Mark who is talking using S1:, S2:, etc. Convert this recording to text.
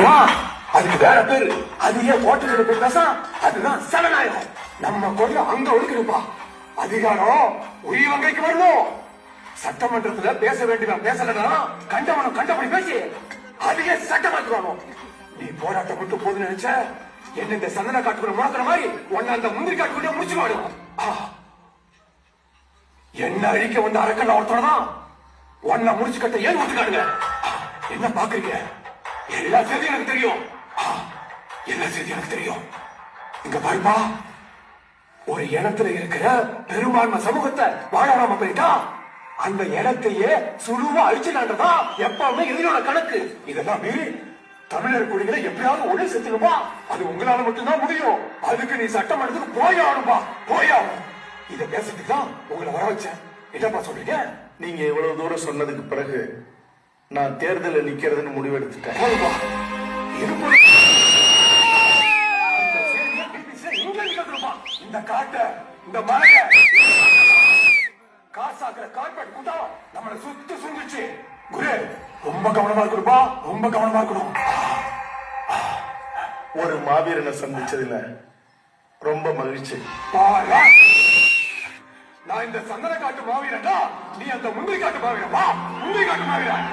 S1: அதிகாரமா அதுக்கு வேற பேரு. அது ஏன் ஓட்டுகிற பேசா அதுதான் சனநாயகம். நம்ம கொள்ள அங்க ஒதுக்கிருப்பா. அதிகாரம் உயிர் வங்கைக்கு வரணும். சட்டமன்றத்துல பேச வேண்டியவன் பேசலன்னா கண்டவனும் கண்டபடி பேசி அதையே சட்டமாக்குவானோ. நீ போராட்டம் மட்டும் போதுன்னு நினைச்ச என்ன இந்த சந்தன காட்டுக்குள்ள முழக்கிற மாதிரி உன்னை அந்த முந்திரி காட்டுக்குள்ளே முடிச்சுவாடு. என்ன அழிக்க வந்த அரக்கன் ஒருத்தனதான் உன்னை முடிச்சு கட்ட ஏன் விட்டுக்காடுங்க. என்ன பாக்குறீங்க? எல்லா செய்தியும் எனக்கு தெரியும். எல்லா செய்தியும் எனக்கு தெரியும். இங்க பாருப்பா, ஒரு இடத்துல இருக்கிற பெரும்பான்மை சமூகத்தை வாழாம போயிட்டா அந்த இடத்தையே சுழுவா அழிச்சுடான்றதா எப்பவுமே இதனோட கணக்கு. இதெல்லாம் மீறி தமிழர் குடிகளை எப்படியாவது ஒளி செத்துணுமா? அது உங்களால மட்டும்தான் முடியும். அதுக்கு நீ சட்டமன்றத்துக்கு போயாகணும்பா, போயாகணும். இத பேசிட்டு தான் உங்களை வர வச்சேன். என்னப்பா சொல்றீங்க?
S2: நீங்க இவ்வளவு தூரம் சொன்னதுக்கு பிறகு நான் தேர்தலில் நிக்கிறதுன்னு முடிவெடுத்துட்டேன்.
S1: இந்த காட்டை இந்த மலைய காசாக்குற கார்பெட் கூட்டம் நம்மளை சுத்தி சுங்கிச்சு. குரு ரொம்ப கவனமா இருக்கணும்பா, ரொம்ப கவனமா இருக்கணும்.
S2: ஒரு மாவீரனை சந்திச்சதுல ரொம்ப மகிழ்ச்சி.
S1: நான் இந்த சந்தன காட்டு மாவீரன், நீ அந்த முந்திரி காட்டு மாவீரன். முந்திரி காட்டு மாவீரன்.